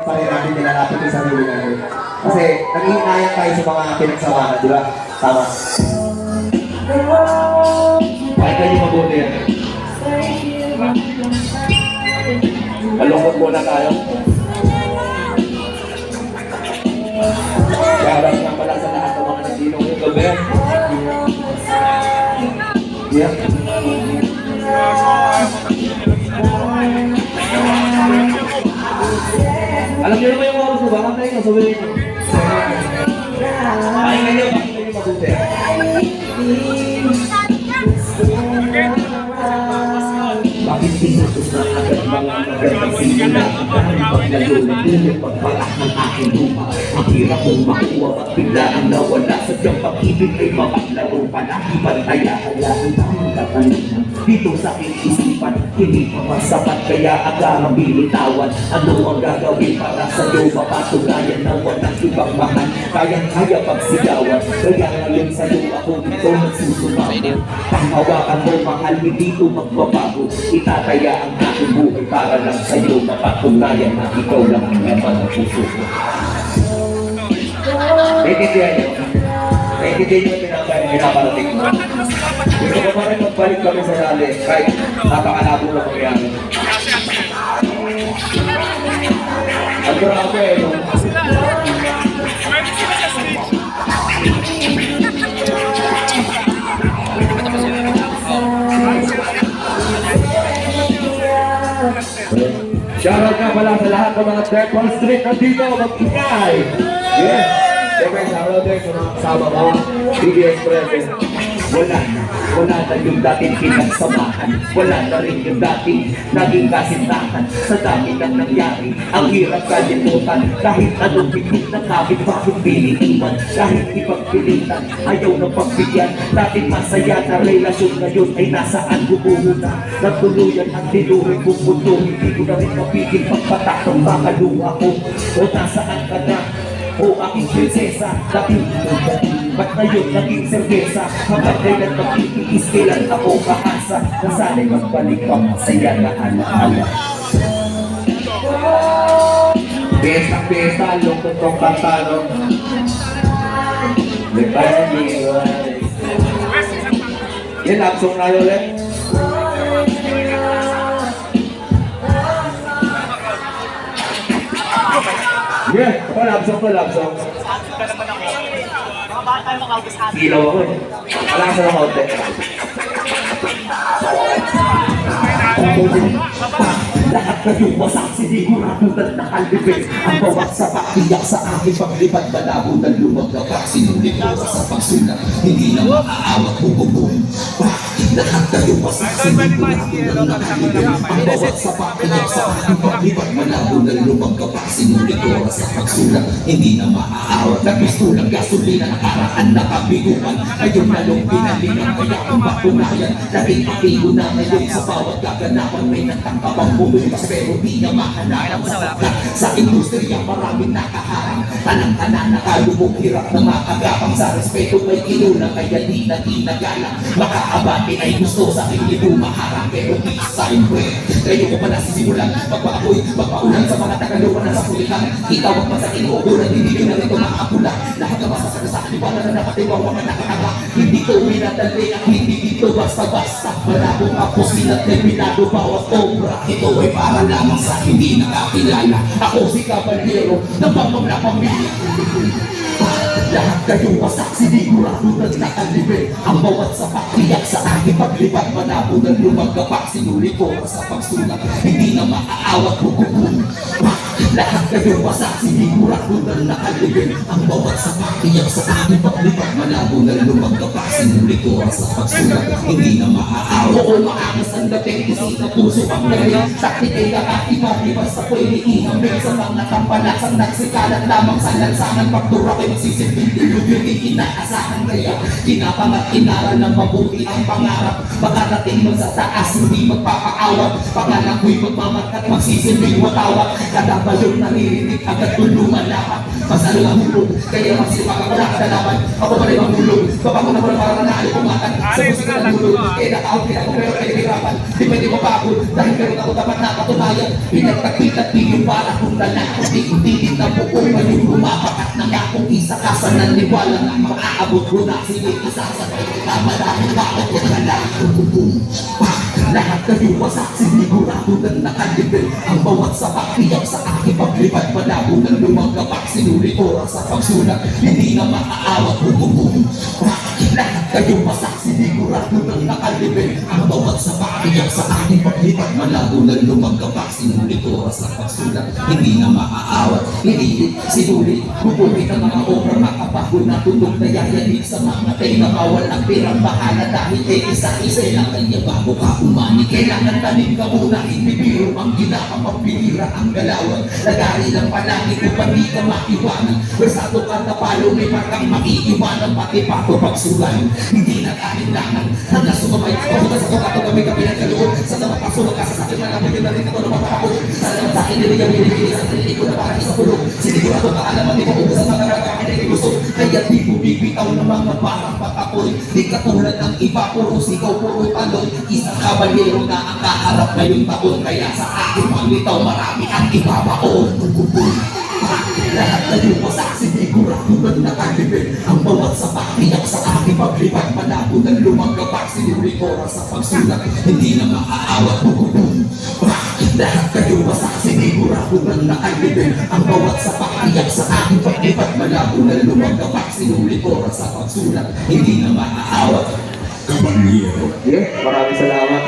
pa rin natin nilalapit yung sarili natin. Kasi nag-iinayang tayo sa mga pinagsamahan, di ba? Tama. Pakinggan niyo mabuti yan. Malungkot muna tayo. Shoutout nga pala sa lahat ng mga nasinong yung gabi. Yeah. Alam niyo naman yung oras mo ba? Kantayin nyo, sabihin nyo. Pakinggan nyo mabuti. Bakit pinutos na agad mga magandang simula? Dahil paglalo-lulo, pagbalak ng aking lupa. Ang hirap mong makuha at biglaan nawala. Sadyang pag-ibig ay mapaglaro pala. Ipantaya-hayaan tamang katanungan. Dito sa aking isipan, hindi pa masapat. Kaya agarang binitawan. Ano ang gagawin para sa'yo? Mapatunayan na walang ibang mahal. Kayang-kaya pagsigawan. Kaya ngayon sa'yo ako dito nagsusumaman. Panghawakan mo mahal, hindi ito magbabago. Itataya ang aking buhay para lang sa'yo. Mapatunayan na ikaw lang ang naman ang puso ko. Naintindihan niyo? Naintindihan niyo yung pinaparating mo? Gusto ko pa rin magbalik kami sa dali kahit napakalabo na mangyari. Ang grabe eh, no? Shoutout nga pala sa lahat ng mga Temple Street nandito, mag-ingay! Yes! Siyempre, shoutout din sa mga kasama ko, DBS Present. Wala na yung dating pinagsamahan. Wala na rin yung dating naging kasintahan. Sa dami ng nangyari, ang hirap kalimutan. Kahit anong bigit na kapit, bakit piniliman? Kahit ipagpilitan, ayaw na pagbigyan. Dating masaya na relasyon ngayon ay nasaan bubuhuta. Nagtuluyan ang tinuloy kong mundo. Hindi ko na rin mapigil pagpatak ng mga luha ko. O nasaan ka na? O aking prinsesa, dating ba't ngayon naging sergesa? Hanggang kailan magtitiis, kailan ako kaasa? Nasanay magbalik pa, masaya na alaala. Pesta, lungkot kong kanta, no? Yan, absong na yun, eh. Yeah, love song. Mga bata yung makaugas natin. Ilaw ako eh. Wala ka sa mga hote. Lahat na yung wasak, siniguradutan na kalibig. Ang bawat sa pakiyak sa aking paglipad, malabo na lumagabak. Sinulit ko sa pagsulat, hindi na maaawat bububuhin. Lahat na yung wasak, siniguradutan na kalibig. Ang bawat sa pakiyak sa aking paglipad, malabo na lumagabak. Sinulit ko sa pagsulat, hindi na maaawat. Nagusto ng gasolina, nakaraan na kabiguan. Ngayon na nung pinalingan, kaya kung matunayan. Naging akigo na ngayon sa bawat kaganapan. May natangkapang bumili. Pero di niya mahanap sa industriya maraming nakaharang. Tanang-tanan nakalubog hirap na makagapang sa respeto may kinuna kaya di na ginagalang. Makaabati ay gusto sa aking ito maharang pero di sa imbre. Kayo ko pa nasisimulan magpaapoy, magpaulan sa mga tagaluan na sa pulitan. Itawag pa sa inuuguran, hindi ko na rito makapula. Lahat na masasaka sa akin, wala na nakatiwang mga nakakaba. Hindi ko minadali at hindi ito basta-basta. Malabong aposin at terminado bawat obra. Ito ay para lamang sa hindi nakakilala. Ako si Caballero ng pamamla pamilya. Lahat kayong wasak, sinigurado na nakalibig. Ang bawat sa pakiyak sa aking paglipad, malabo na lumagapak. Sinulit ko sa pagsulat, hindi na maaawat bukukun. Lahat kayong wasak, sinigurado na nakalibig. Ang bawat sa pakiyak sa aking paglipad, malabo na lumagapak. Sinulit ko sa pagsulat, hindi na maaawat. Oo, maangas ang dating, isip na puso ang galing. Sakit ay nakakibag-ibas sa pwede ihamig. Sa mga kampalasang nagsikalat lamang sa lansangan. Pagtura kayo magsisipin, yung inaasahan kaya kinapangat inaral ng mabuti ang pangarap. Makarating mo sa taas, hindi magpapaawat. Pangalan ko'y magmamatkat, magsisilbing watawat. Kada balik doon naririnig agad doon lumalapat. Masalo ang hulog, kaya naman sipag ako nakadalaman. Ako pa rin ang hulog, babago na ko na parang nanalo kumatan. Sa musika ng hulog, kaya nakaawag ako pero pinahirapan. Di pwede mapagod, dahil meron ako dapat nakatunayan. Pinagtagpitagpi yung para kong lalaki. Tingin na buong ngayon bumapakat na nga kung isa ka sa naniwala na maaabot ko na. Sige, isasabay kita, marami pa ako kung lalaki. Lahat kayo wasak, sinigurado na nakalibig. Ang bawat sapak, tiyak sa aking paglipad. Malabo ng lumagapak, sinuli oras sa pagsulat. Hindi na maaawat, bububong. Lahat kayo wasak, sinigurado na nakalibig. Ang bawat sapak, tiyak sa aking paglipad. Malabo ng lumagapak, sinuli oras sa pagsulat. Hindi na maaawat, inilit, sinuli. Bubumit ang mga obra, makapagod na tunog na yayanig sa mga tayo na bawal ang pirang bahala. Dahil isa-isa lang kanya bago ka umani. Kailangan tanim ka muna, ibibiro ang ginapapapilira ang galawan. Lagari lang palagi kung pa di ka makiwanan. Versado ka na palo, may markang makiiwanan. Pati pato pagsulay, hindi na kahilangan. Hanggang sumabay, papunta sa tukato kami ka pinagkaloob. Sa sama pagsulog ka sa sakit na namin yun na rin ako na mapapakot. Sa naman sa akin, nilibig sa sarili ko na parang isa pulog. Sinigurado ka alaman, di ko ubus ang mga kakakinig ko gusto. Kaya di ko bibitaw ng mga parang patapoy. Di katulad ng iba, puro sigaw, puro talon. Isang kabalyero na ang kaharap ngayong taon. Kaya sa aking maglitaw, marami ang ibabaon. Lahat na yung wasak, sinigurado na nakalibig. Ang bawat sapak, tiyak sa aking paglipad. Malabo ng lumagapak, sinuri oras sa pagsulat. Hindi na maaawat, bububong. Lahat kayo wasak, sinigurado na nakalibig. Ang bawat sapak, tiyak sa aking paglipad. Malabo ng lumagapak, sinuri oras sa pagsulat. Hindi na maaawat. Kabanyero. Yeah, maraming salamat.